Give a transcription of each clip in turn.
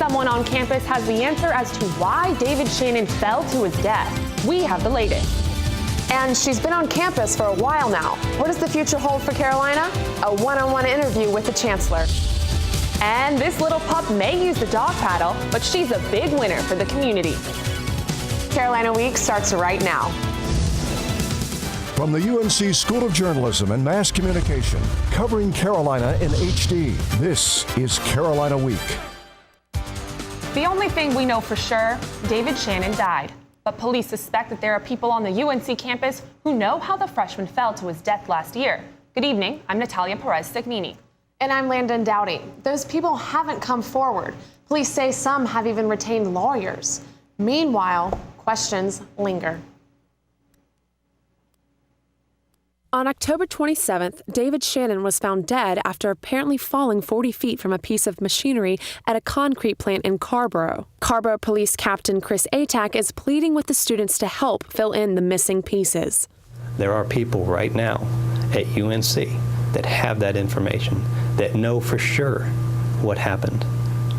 someone on campus has the answer as to why David Shannon fell to his death. We have the latest. And she's been on campus for a while now. What does the future hold for Carolina? A one-on-one interview with the chancellor. And this little pup may use the dog paddle, but she's a big winner for the community. Carolina Week starts right now. From the UNC School of Journalism and Mass Communication, covering Carolina in HD, this is Carolina Week. The only thing we know for sure, David Shannon died. But police suspect that there are people on the UNC campus who know how the freshman fell to his death last year. Good evening, I'm Natalia Perez-Stignini. And I'm Landon Dowdy. Those people haven't come forward. Police say some have even retained lawyers. Meanwhile, questions linger. On October 27th, David Shannon was found dead after apparently falling 40 feet from a piece of machinery at a concrete plant in Carrboro. Carrboro Police Captain Chris Atack is pleading with the students to help fill in the missing pieces. There are people right now at UNC that have that information, that know for sure what happened,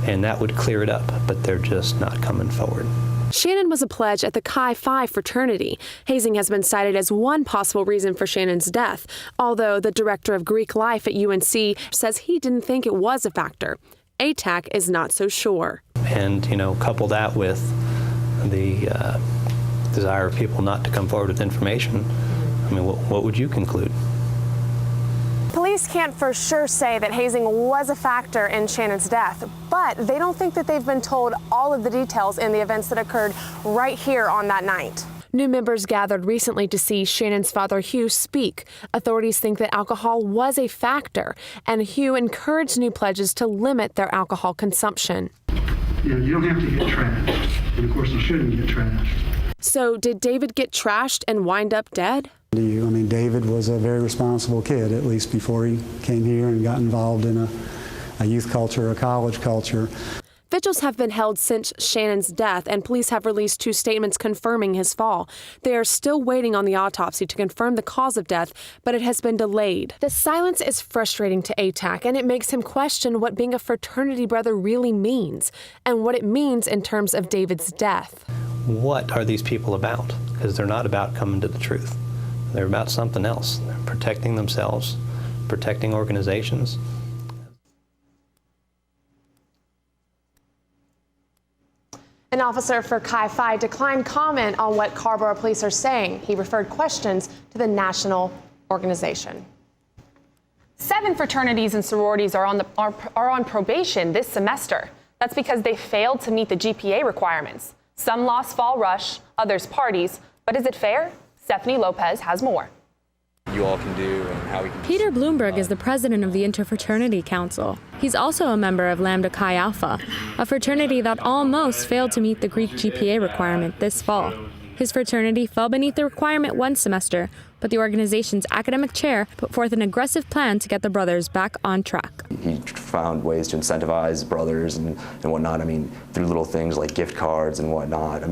and that would clear it up, but they're just not coming forward. Shannon was a pledge at the Chi Phi fraternity. Hazing has been cited as one possible reason for Shannon's death, although the director of Greek life at UNC says he didn't think it was a factor. Atack is not so sure. And, couple that with the desire of people not to come forward with information, what would you conclude? Police can't for sure say that hazing was a factor in Shannon's death, but they don't think that they've been told all of the details in the events that occurred right here on that night. New members gathered recently to see Shannon's father, Hugh, speak. Authorities think that alcohol was a factor, and Hugh encouraged new pledges to limit their alcohol consumption. You don't have to get trashed, and of course you shouldn't get trashed. So did David get trashed and wind up dead? David was a very responsible kid, at least before he came here and got involved in a youth culture, a college culture. Vigils have been held since Shannon's death, and police have released 2 statements confirming his fall. They are still waiting on the autopsy to confirm the cause of death, but it has been delayed. The silence is frustrating to Atack, and it makes him question what being a fraternity brother really means, and what it means in terms of David's death. What are these people about? Because they're not about coming to the truth. They're about something else. They're protecting themselves, protecting organizations. An officer for Chi Phi declined comment on what Carrboro police are saying. He referred questions to the national organization. 7 fraternities and sororities are on probation this semester. That's because they failed to meet the GPA requirements. Some lost fall rush, others parties. But is it fair? Stephanie Lopez has more. You all can do and how we can. Peter Bloomberg is the president of the Interfraternity Council. He's also a member of Lambda Chi Alpha, a fraternity that almost failed to meet the Greek GPA requirement this fall. His fraternity fell beneath the requirement one semester, but the organization's academic chair put forth an aggressive plan to get the brothers back on track. He found ways to incentivize brothers and whatnot. Through little things like gift cards and whatnot.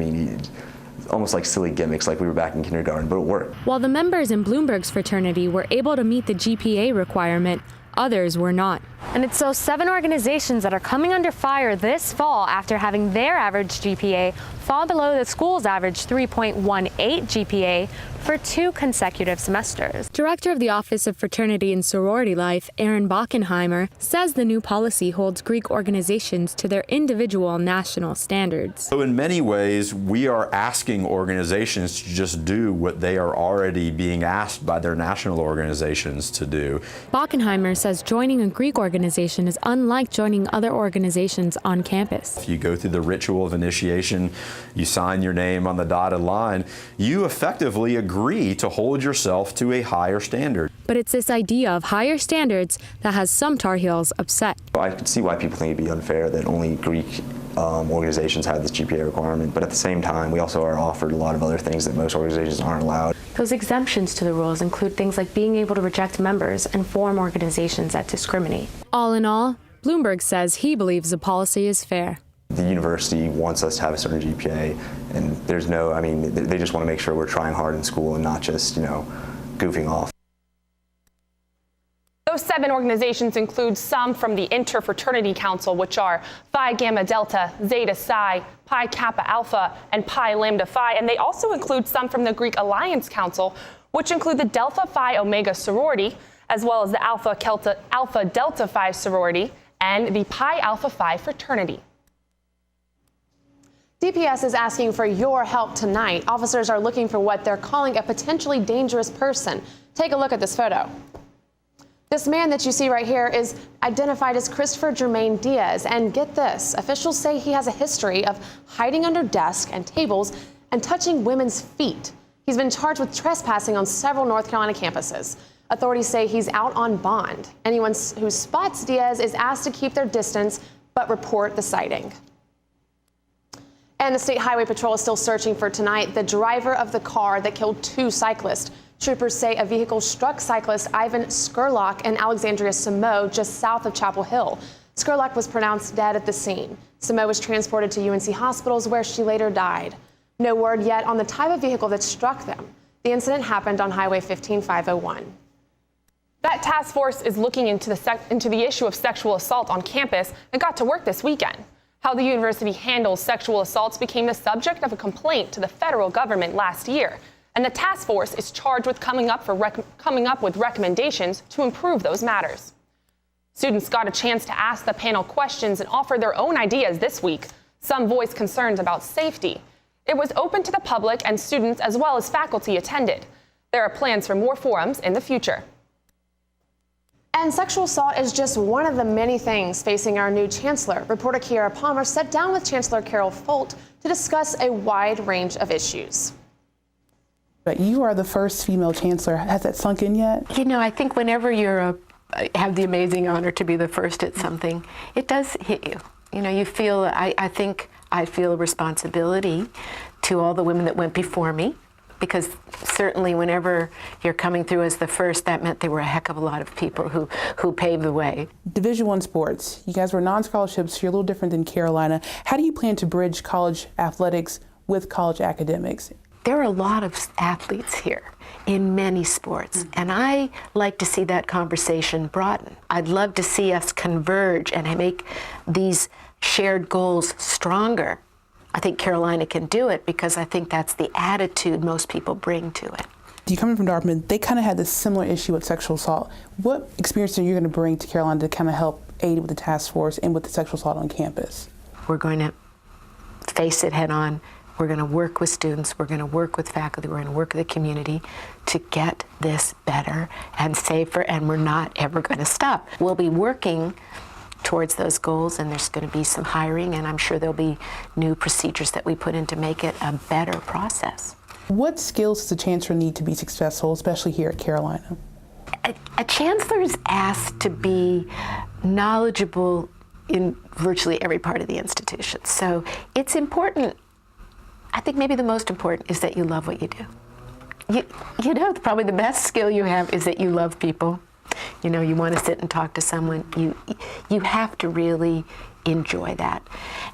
Almost like silly gimmicks, like we were back in kindergarten, but it worked. While the members in Bloomberg's fraternity were able to meet the GPA requirement, others were not. And it's those 7 organizations that are coming under fire this fall after having their average GPA fall below the school's average 3.18 GPA for 2 consecutive semesters. Director of the Office of Fraternity and Sorority Life, Aaron Bockenheimer, says the new policy holds Greek organizations to their individual national standards. So in many ways, we are asking organizations to just do what they are already being asked by their national organizations to do. Bockenheimer says joining a Greek organization is unlike joining other organizations on campus. If you go through the ritual of initiation, you sign your name on the dotted line, you effectively agree to hold yourself to a higher standard. But it's this idea of higher standards that has some Tar Heels upset. I could see why people think it'd be unfair that only Greek organizations have this GPA requirement, but at the same time, we also are offered a lot of other things that most organizations aren't allowed. Those exemptions to the rules include things like being able to reject members and form organizations that discriminate. All in all, Bloomberg says he believes the policy is fair. The university wants us to have a certain GPA, and there's no, they just want to make sure we're trying hard in school and not just, goofing off. Though Those 7 organizations include some from the Interfraternity Council, which are Phi Gamma Delta, Zeta Psi, Pi Kappa Alpha, and Pi Lambda Phi. And they also include some from the Greek Alliance Council, which include the Delta Phi Omega sorority, as well as the Alpha Delta Phi sorority, and the Pi Alpha Phi fraternity. DPS is asking for your help tonight. Officers are looking for what they're calling a potentially dangerous person. Take a look at this photo. This man that you see right here is identified as Christopher Jermaine Diaz. And get this, officials say he has a history of hiding under desks and tables and touching women's feet. He's been charged with trespassing on several North Carolina campuses. Authorities say he's out on bond. Anyone who spots Diaz is asked to keep their distance but report the sighting. And the State Highway Patrol is still searching for tonight the driver of the car that killed 2 cyclists. Troopers say a vehicle struck cyclist Ivan Skurlock in Alexandria Samo, just south of Chapel Hill. Skurlock was pronounced dead at the scene. Samo was transported to UNC hospitals where she later died. No word yet on the type of vehicle that struck them. The incident happened on Highway 15501. That task force is looking into the issue of sexual assault on campus and got to work this weekend. How the university handles sexual assaults became the subject of a complaint to the federal government last year. And the task force is charged with coming up with recommendations to improve those matters. Students got a chance to ask the panel questions and offer their own ideas this week. Some voiced concerns about safety. It was open to the public, and students as well as faculty attended. There are plans for more forums in the future. And sexual assault is just one of the many things facing our new chancellor. Reporter Kiara Palmer sat down with Chancellor Carol Folt to discuss a wide range of issues. But you are the first female chancellor. Has that sunk in yet? You know, I think whenever you have the amazing honor to be the first at something, it does hit you. You know, you feel, I think I feel a responsibility to all the women that went before me, because certainly whenever you're coming through as the first, that meant there were a heck of a lot of people who paved the way. Division I sports, you guys were non-scholarships, so you're a little different than Carolina. How do you plan to bridge college athletics with college academics? There are a lot of athletes here in many sports, and I like to see that conversation broaden. I'd love to see us converge and make these shared goals stronger. I think Carolina can do it because I think that's the attitude most people bring to it. You coming from Dartmouth, they kind of had this similar issue with sexual assault. What experience are you going to bring to Carolina to kind of help aid with the task force and with the sexual assault on campus? We're going to face it head on. We're going to work with students. We're going to work with faculty. We're going to work with the community to get this better and safer, and we're not ever going to stop. We'll be working towards those goals, and there's going to be some hiring, and I'm sure there'll be new procedures that we put in to make it a better process. What skills does a chancellor need to be successful, especially here at Carolina? A chancellor is asked to be knowledgeable in virtually every part of the institution. So it's important, I think maybe the most important is that you love what you do. You know, probably the best skill you have is that you love people. You know, you want to sit and talk to someone. You have to really enjoy that.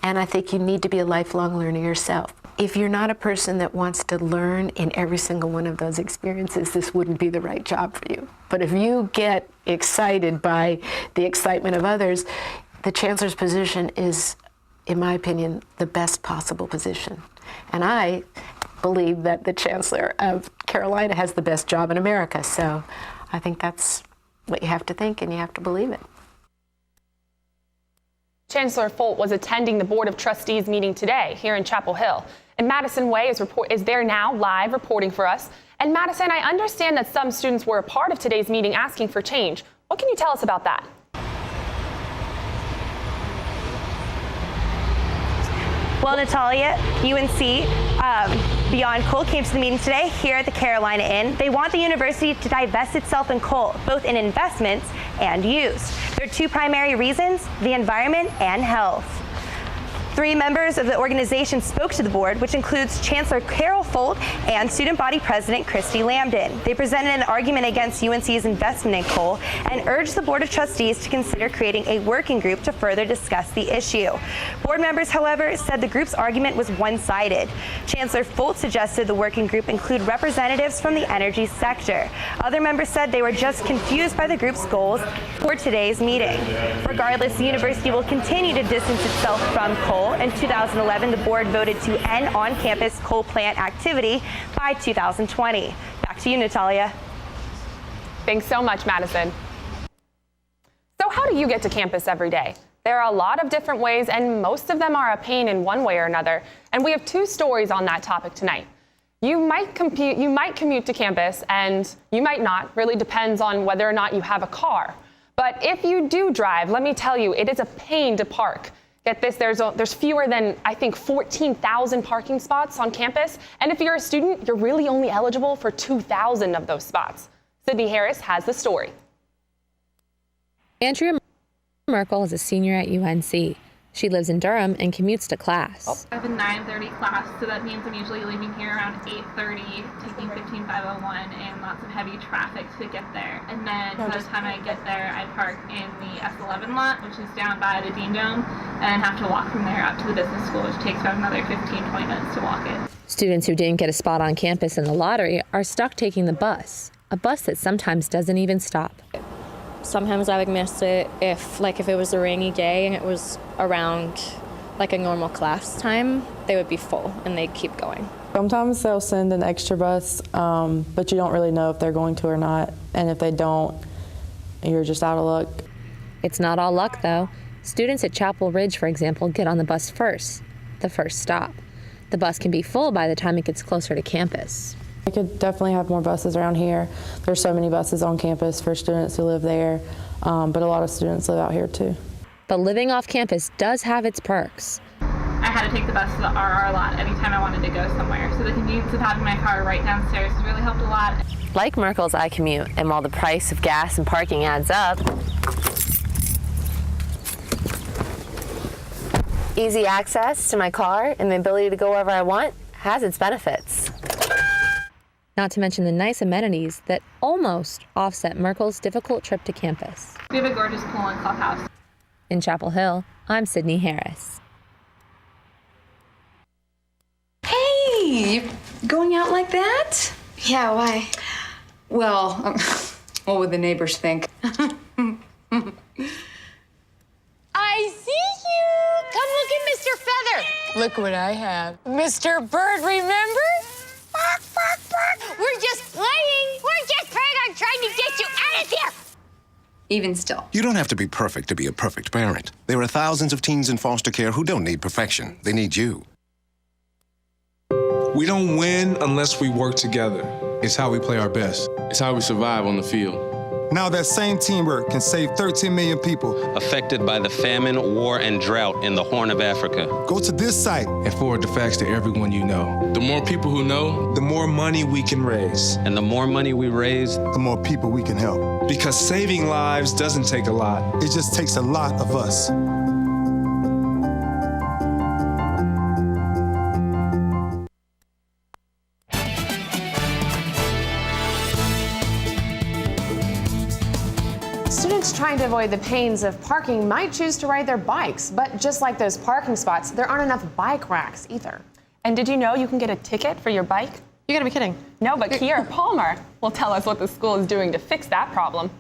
And I think you need to be a lifelong learner yourself. If you're not a person that wants to learn in every single one of those experiences, this wouldn't be the right job for you. But if you get excited by the excitement of others, the chancellor's position is, in my opinion, the best possible position. And I believe that the chancellor of Carolina has the best job in America. So I think that's what you have to think, and you have to believe it. Chancellor Folt was attending the Board of Trustees meeting today here in Chapel Hill. And Madison Way is there now live reporting for us. And Madison, I understand that some students were a part of today's meeting asking for change. What can you tell us about that? Well, Natalia, UNC Beyond Coal came to the meeting today here at the Carolina Inn. They want the university to divest itself in coal, both in investments and use. There are two primary reasons: the environment and health. 3 members of the organization spoke to the board, which includes Chancellor Carol Folt and Student Body President Christy Lambden. They presented an argument against UNC's investment in coal and urged the Board of Trustees to consider creating a working group to further discuss the issue. Board members, however, said the group's argument was one-sided. Chancellor Folt suggested the working group include representatives from the energy sector. Other members said they were just confused by the group's goals for today's meeting. Regardless, the university will continue to distance itself from coal. In 2011, the board voted to end on-campus coal plant activity by 2020. Back to you, Natalia. Thanks so much, Madison. So how do you get to campus every day? There are a lot of different ways, and most of them are a pain in one way or another. And we have 2 stories on that topic tonight. You might commute to campus, and you might not. Really depends on whether or not you have a car. But if you do drive, let me tell you, it is a pain to park. Get this, there's fewer than, I think, 14,000 parking spots on campus. And if you're a student, you're really only eligible for 2,000 of those spots. Sydney Harris has the story. Andrea Merkel is a senior at UNC. She lives in Durham and commutes to class. I have a 9:30 class, so that means I'm usually leaving here around 8:30, taking 15501 and lots of heavy traffic to get there. And then by the time I get there, I park in the S11 lot, which is down by the Dean Dome, and have to walk from there out to the business school, which takes about another 15-20 minutes to walk it. Students who didn't get a spot on campus in the lottery are stuck taking the bus, a bus that sometimes doesn't even stop. Sometimes I would miss it if it was a rainy day and it was around like a normal class time, they would be full and they'd keep going. Sometimes they'll send an extra bus, but you don't really know if they're going to or not. And if they don't, you're just out of luck. It's not all luck, though. Students at Chapel Ridge, for example, get on the bus first, the first stop. The bus can be full by the time it gets closer to campus. I could definitely have more buses around here. There's so many buses on campus for students who live there, but a lot of students live out here too. But living off campus does have its perks. I had to take the bus to the RR lot anytime I wanted to go somewhere, so the convenience of having my car right downstairs has really helped a lot. Like Merkel's, I commute, and while the price of gas and parking adds up, easy access to my car and the ability to go wherever I want has its benefits. Not to mention the nice amenities that almost offset Merkel's difficult trip to campus. We have a gorgeous pool and clubhouse. In Chapel Hill, I'm Sydney Harris. Hey, going out like that? Yeah, why? Well, what would the neighbors think? I see you! Come look at Mr. Feather! Look what I have. Mr. Bird, remember? Bark, bark, bark! We're just playing! We're just playing! I'm trying to get you out of here! Even still. You don't have to be perfect to be a perfect parent. There are thousands of teens in foster care who don't need perfection. They need you. We don't win unless we work together. It's how we play our best. It's how we survive on the field. Now that same teamwork can save 13 million people affected by the famine, war, and drought in the Horn of Africa. Go to this site and forward the facts to everyone you know. The more people who know, the more money we can raise. And the more money we raise, the more people we can help. Because saving lives doesn't take a lot. It just takes a lot of us. Students trying to avoid the pains of parking might choose to ride their bikes, but just like those parking spots, there aren't enough bike racks either. And did you know you can get a ticket for your bike? You gotta be kidding. No, but Kiera Palmer will tell us what the school is doing to fix that problem.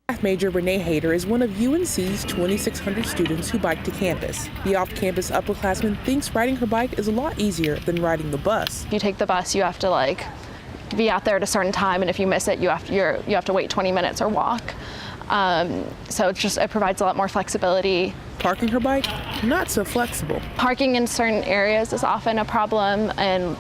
Math major Renee Hayter is one of UNC's 2,600 students who bike to campus. The off-campus upperclassman thinks riding her bike is a lot easier than riding the bus. If you take the bus, you have to be out there at a certain time, and if you miss it, you have to wait 20 minutes or walk. So it provides a lot more flexibility. Parking her bike, not so flexible. Parking in certain areas is often a problem, and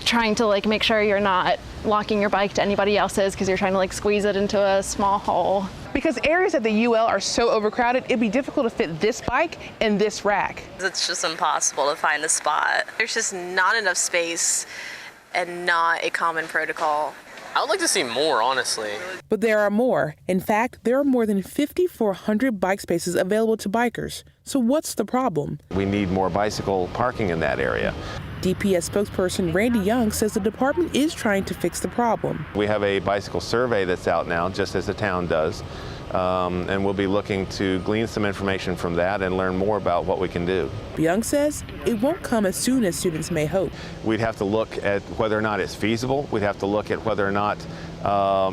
trying to make sure you're not locking your bike to anybody else's because you're trying to squeeze it into a small hole. Because areas at the UL are so overcrowded, it'd be difficult to fit this bike in this rack. It's just impossible to find a spot. There's just not enough space and not a common protocol I would like to see more, honestly. But there are more. In fact, there are more than 5,400 bike spaces available to bikers. So what's the problem? We need more bicycle parking in that area. DPS spokesperson Randy Young says the department is trying to fix the problem. We have a bicycle survey that's out now, just as the town does, and we'll be looking to glean some information from that and learn more about what we can do. Young says it won't come as soon as students may hope. We'd have to look at whether or not it's feasible. We'd have to look at whether or not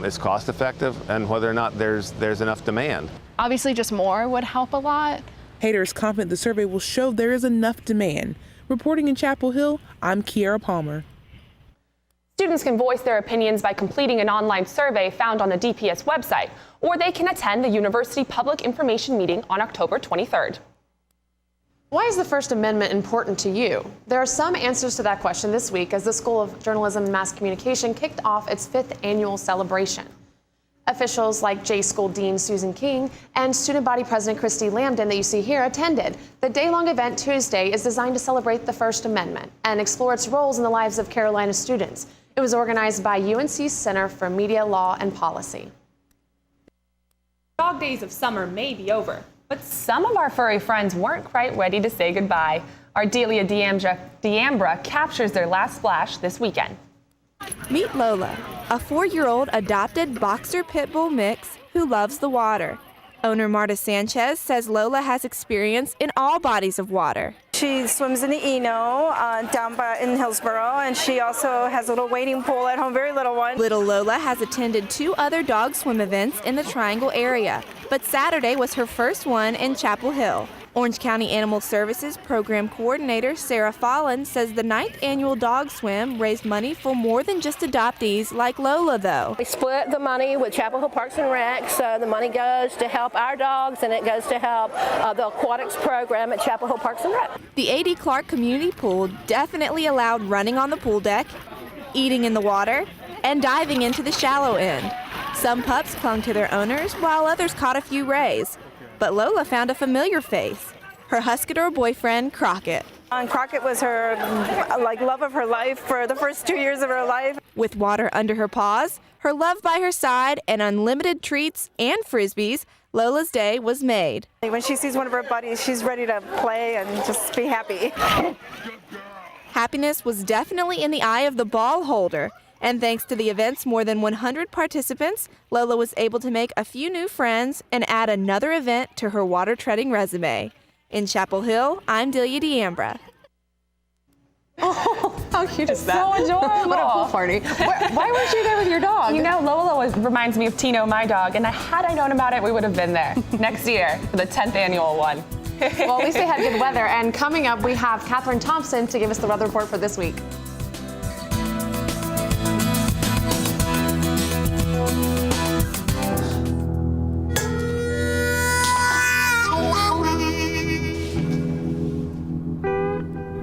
it's cost effective and whether or not there's enough demand. Obviously, just more would help a lot. Hayter is confident the survey will show there is enough demand. Reporting in Chapel Hill, I'm Kiara Palmer. Students can voice their opinions by completing an online survey found on the DPS website, or they can attend the University Public Information Meeting on October 23rd. Why is the First Amendment important to you? There are some answers to that question this week as the School of Journalism and Mass Communication kicked off its 5th annual celebration. Officials like J School Dean Susan King and Student Body President Christy Lambden that you see here attended. The day-long event Tuesday is designed to celebrate the First Amendment and explore its roles in the lives of Carolina students. It was organized by UNC's Center for Media, Law, and Policy. Dog days of summer may be over, but some of our furry friends weren't quite ready to say goodbye. Our Delia Diambra captures their last splash this weekend. Meet Lola, a 4-year-old adopted boxer pit bull mix who loves the water. Owner Marta Sanchez says Lola has experience in all bodies of water. She swims in the Eno down in Hillsboro, and she also has a little wading pool at home, very little one. Little Lola has attended 2 other dog swim events in the Triangle area, but Saturday was her first one in Chapel Hill. Orange County Animal Services Program Coordinator Sarah Follen says the 9th annual dog swim raised money for more than just adoptees like Lola, though. We split the money with Chapel Hill Parks and Rec, so the money goes to help our dogs and it goes to help the aquatics program at Chapel Hill Parks and Rec. The A.D. Clark Community Pool definitely allowed running on the pool deck, eating in the water, and diving into the shallow end. Some pups clung to their owners while others caught a few rays. But Lola found a familiar face, her Husky-Doodle boyfriend, Crockett. And Crockett was her love of her life for the first 2 years of her life. With water under her paws, her love by her side, and unlimited treats and frisbees, Lola's day was made. When she sees one of her buddies, she's ready to play and just be happy. Happiness was definitely in the eye of the ball holder. And thanks to the event's more than 100 participants, Lola was able to make a few new friends and add another event to her water-treading resume. In Chapel Hill, I'm Delia Diambra. Oh, how cute is that? So adorable. What a pool party. Why weren't you there with your dog? You know, Lola reminds me of Tino, my dog, and had I known about it, we would have been there next year for the 10th annual one. Well, at least they had good weather. And coming up, we have Catherine Thompson to give us the weather report for this week.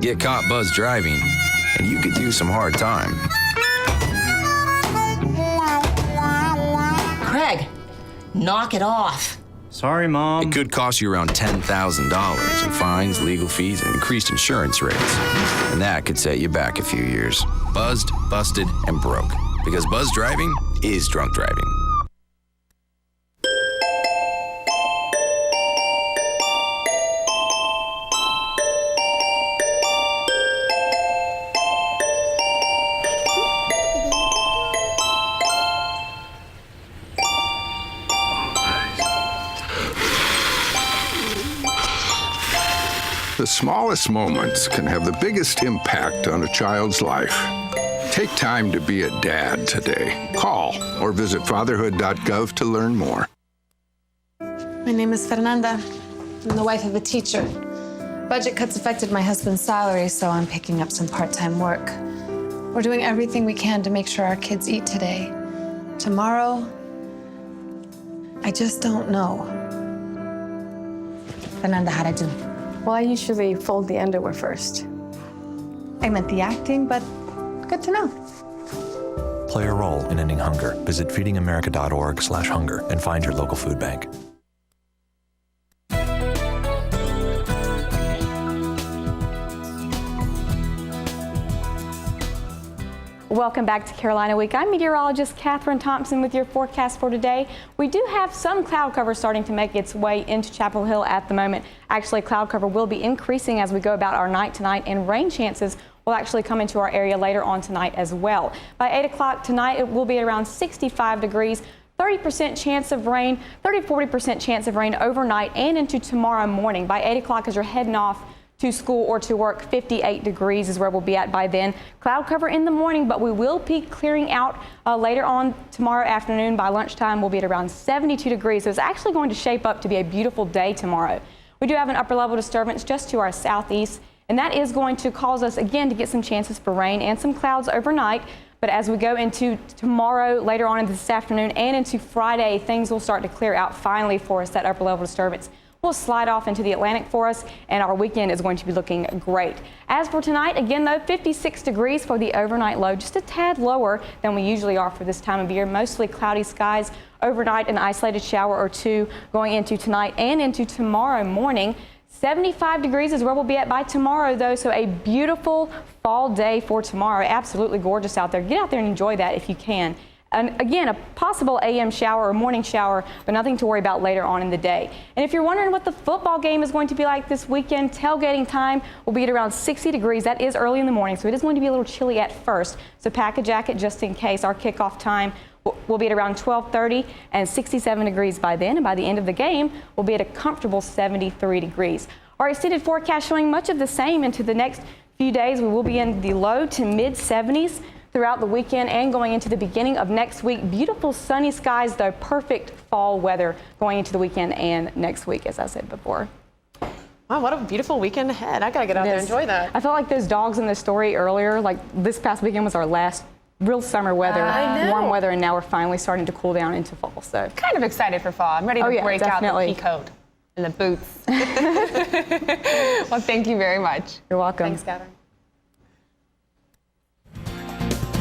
Get caught buzz driving, and you could do some hard time. Craig, knock it off. Sorry, Mom. It could cost you around $10,000 in fines, legal fees, and increased insurance rates. And that could set you back a few years. Buzzed, busted, and broke. Because buzz driving is drunk driving. The smallest moments can have the biggest impact on a child's life. Take time to be a dad today. Call or visit fatherhood.gov to learn more. My name is Fernanda. I'm the wife of a teacher. Budget cuts affected my husband's salary, so I'm picking up some part-time work. We're doing everything we can to make sure our kids eat today. Tomorrow, I just don't know. Fernanda, how'd I do? Well, I usually fold the underwear first. I meant the acting, but good to know. Play a role in ending hunger. Visit feedingamerica.org/hunger and find your local food bank. Welcome back to Carolina Week. I'm meteorologist Katherine Thompson with your forecast for today. We do have some cloud cover starting to make its way into Chapel Hill at the moment. Actually, cloud cover will be increasing as we go about our night tonight, and rain chances will actually come into our area later on tonight as well. By 8 o'clock tonight, it will be at around 65 degrees. 30% chance of rain, 30-40% chance of rain overnight and into tomorrow morning. By 8 o'clock as you're heading off to school or to work, 58 degrees is where we'll be at by then. Cloud cover in the morning, but we will be clearing out later on tomorrow afternoon. By lunchtime, we'll be at around 72 degrees. So it's actually going to shape up to be a beautiful day tomorrow. We do have an upper level disturbance just to our southeast, and that is going to cause us again to get some chances for rain and some clouds overnight. But as we go into tomorrow, later on into this afternoon and into Friday, things will start to clear out finally for us. That upper level disturbance will slide off into the Atlantic for us, and our weekend is going to be looking great. As for tonight, again though, 56 degrees for the overnight low, just a tad lower than we usually are for this time of year. Mostly cloudy skies overnight, an isolated shower or two going into tonight and into tomorrow morning. 75 degrees is where we'll be at by tomorrow, though, so a beautiful fall day for tomorrow. Absolutely gorgeous out there. Get out there and enjoy that if you can. And again, a possible AM shower or morning shower, but nothing to worry about later on in the day. And if you're wondering what the football game is going to be like this weekend, tailgating time will be at around 60 degrees. That is early in the morning, so it is going to be a little chilly at first. So pack a jacket just in case. Our kickoff time will be at around 12:30 and 67 degrees by then. And by the end of the game, we'll be at a comfortable 73 degrees. Our extended forecast showing much of the same into the next few days. We will be in the low to mid 70s throughout the weekend and going into the beginning of next week. Beautiful sunny skies, though, perfect fall weather going into the weekend and next week, as I said before. Wow, what a beautiful weekend ahead. I gotta get out there and enjoy that. I felt like those dogs in the story earlier, like this past weekend was our last real summer weather, warm weather, and now we're finally starting to cool down into fall. So kind of excited for fall. I'm ready to break definitely out the pea coat and the boots. Well, thank you very much. You're welcome. Thanks, Catherine.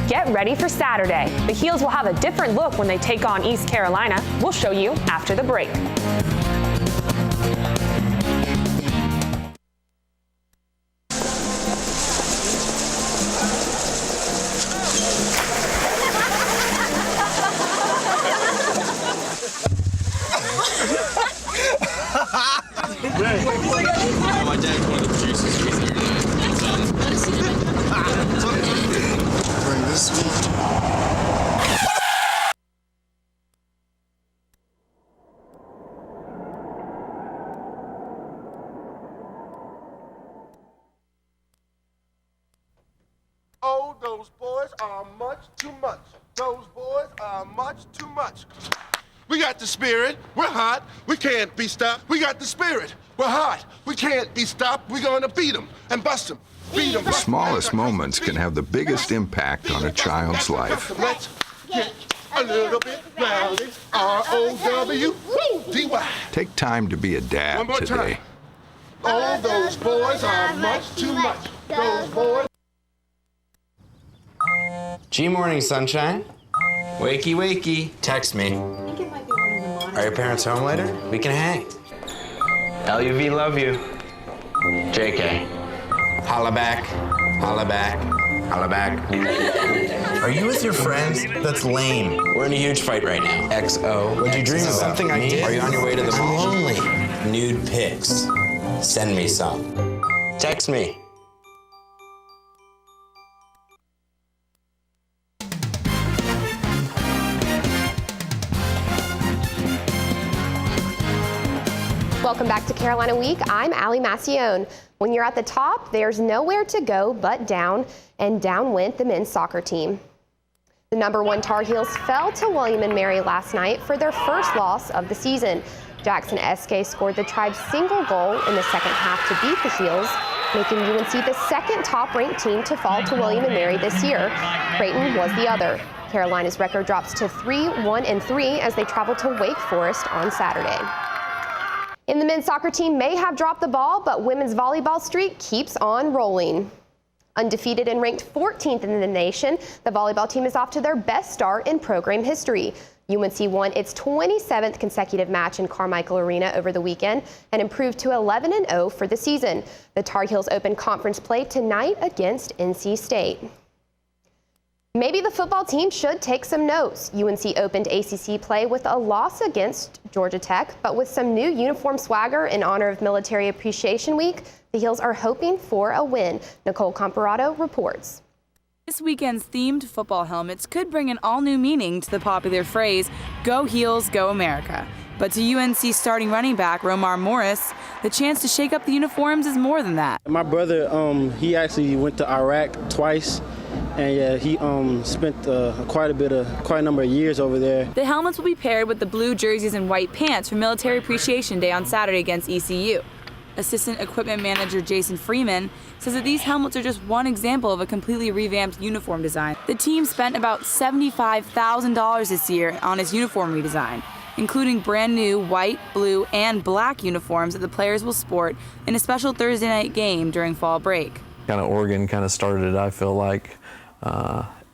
Get ready for Saturday. The Heels will have a different look when they take on East Carolina. We'll show you after the break. My dad's one of the producers here Bring this one. Oh, those boys are much too much. Those boys are much too much. We got the spirit. We're hot. We can't be stopped. We got the spirit. We're hot. We can't be stopped. We're going to beat them and bust them. Beat them. The smallest moments can have the biggest impact on a child's life. Let's get a little bit rowdy. R-O-W-D-Y. Take time to be a dad One more today. time. All those boys are much too much. Those boys. G-Morning, sunshine. Wakey, wakey. Text me. Are your parents home later? We can hang. LUV, love you. JK. Holla back. Holla back. Holla back. Are you with your friends? That's lame. We're in a huge fight right now. XO. What'd you dream about? Something I did? Are you on your way to the mall? I'm lonely. Nude pics. Send me some. Text me. Welcome back to Carolina Week. I'm Allie Massione. When you're at the top, there's nowhere to go but down, and down went the men's soccer team. The #1 Tar Heels fell to William & Mary last night for their first loss of the season. Jackson Eske scored the Tribe's single goal in the second half to beat the Heels, making UNC the second top-ranked team to fall to William & Mary this year. Creighton was the other. Carolina's record drops to 3-1-3 as they travel to Wake Forest on Saturday. And the men's soccer team may have dropped the ball, but women's volleyball streak keeps on rolling. Undefeated and ranked 14th in the nation, the volleyball team is off to their best start in program history. UNC won its 27th consecutive match in Carmichael Arena over the weekend and improved to 11-0 for the season. The Tar Heels open conference play tonight against NC State. Maybe the football team should take some notes. UNC opened ACC play with a loss against Georgia Tech, but with some new uniform swagger in honor of Military Appreciation Week, the Heels are hoping for a win. Nicole Comparado reports. This weekend's themed football helmets could bring an all-new meaning to the popular phrase, "Go Heels, Go America." But to UNC starting running back Romar Morris, the chance to shake up the uniforms is more than that. My brother, he actually went to Iraq twice. And yeah, he spent quite a number of years over there. The helmets will be paired with the blue jerseys and white pants for Military Appreciation Day on Saturday against ECU. Assistant Equipment Manager Jason Freeman says that these helmets are just one example of a completely revamped uniform design. The team spent about $75,000 this year on its uniform redesign, including brand new white, blue, and black uniforms that the players will sport in a special Thursday night game during fall break. Oregon started it, I feel like,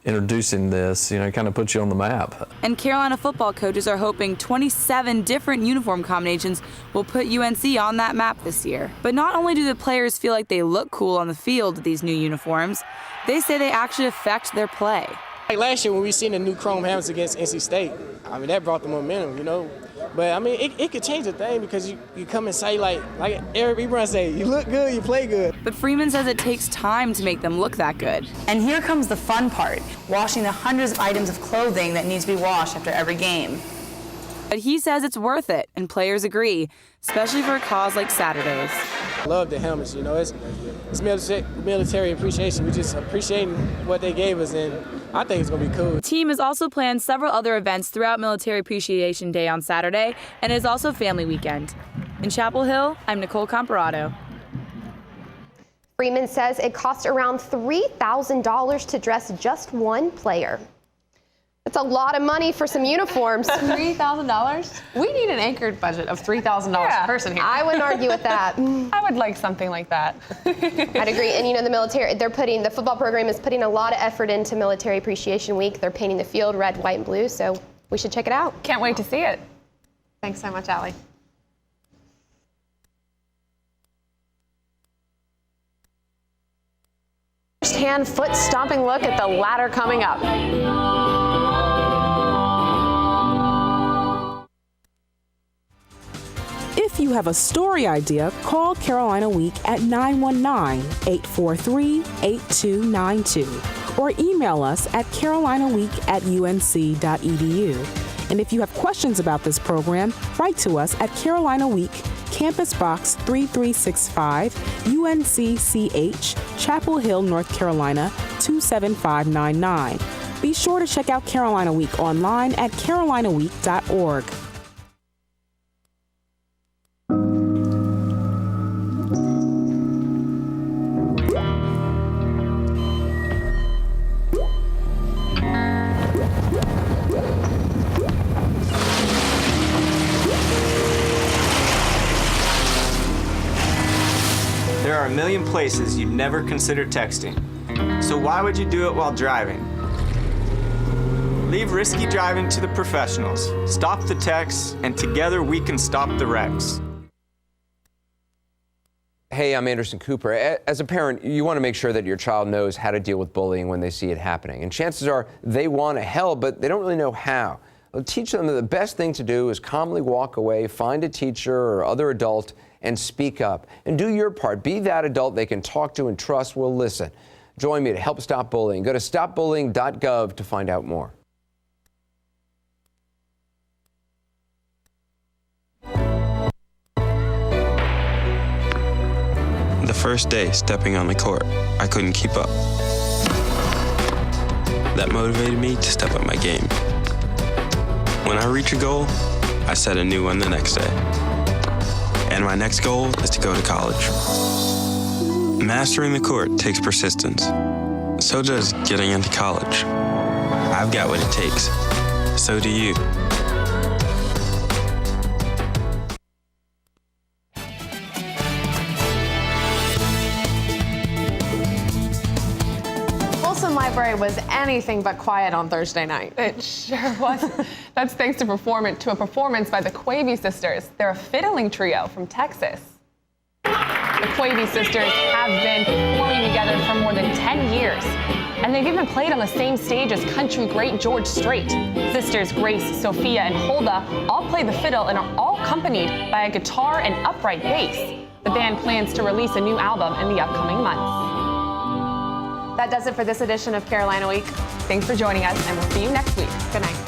introducing this, kind of puts you on the map. And Carolina football coaches are hoping 27 different uniform combinations will put UNC on that map this year. But not only do the players feel like they look cool on the field with these new uniforms, they say they actually affect their play. Like last year when we seen the new chrome helmets against NC State, that brought the momentum, But it could change the thing because you come and say like Eric Ebron say, you look good, you play good. But Freeman says it takes time to make them look that good. And here comes the fun part, washing the hundreds of items of clothing that needs to be washed after every game. But he says it's worth it, and players agree, especially for a cause like Saturdays. I love the helmets, it's military appreciation. We're just appreciating what they gave us, and I think it's going to be cool. The team has also planned several other events throughout Military Appreciation Day on Saturday, and it is also Family Weekend. In Chapel Hill, I'm Nicole Comparado. Freeman says it cost around $3,000 to dress just one player. That's a lot of money for some uniforms. $3,000? We need an anchored budget of $3,000 per person here. I wouldn't argue with that. I would like something like that. I'd agree. And the military, the football program is putting a lot of effort into Military Appreciation Week. They're painting the field red, white, and blue, so we should check it out. Can't wait to see it. Thanks so much, Allie. First-hand foot-stomping look at the ladder coming up. If you have a story idea, call Carolina Week at 919-843-8292 or email us at carolinaweek@unc.edu. And if you have questions about this program, write to us at Carolina Week, Campus Box 3365, UNC-CH, Chapel Hill, North Carolina 27599. Be sure to check out Carolina Week online at carolinaweek.org. There are a million places you'd never consider texting. So why would you do it while driving? Leave risky driving to the professionals. Stop the texts, and together we can stop the wrecks. Hey, I'm Anderson Cooper. As a parent, you want to make sure that your child knows how to deal with bullying when they see it happening. And chances are they want to help, but they don't really know how. Well, teach them that the best thing to do is calmly walk away, find a teacher or other adult, and speak up. And do your part. Be that adult they can talk to and trust will listen. Join me to help stop bullying. Go to stopbullying.gov to find out more. The first day stepping on the court, I couldn't keep up. That motivated me to step up my game. When I reach a goal, I set a new one the next day. And my next goal is to go to college. Mastering the court takes persistence. So does getting into college. I've got what it takes. So do you. Library was anything but quiet on Thursday night. It sure was. That's thanks to a performance by the Quavy sisters. They're a fiddling trio from Texas. The Coiby sisters have been performing together for more than 10 years. And they've even played on the same stage as country great George Strait. Sisters Grace, Sophia, and Huldah all play the fiddle and are all accompanied by a guitar and upright bass. The band plans to release a new album in the upcoming months. That does it for this edition of Carolina Week. Thanks for joining us, and we'll see you next week. Good night.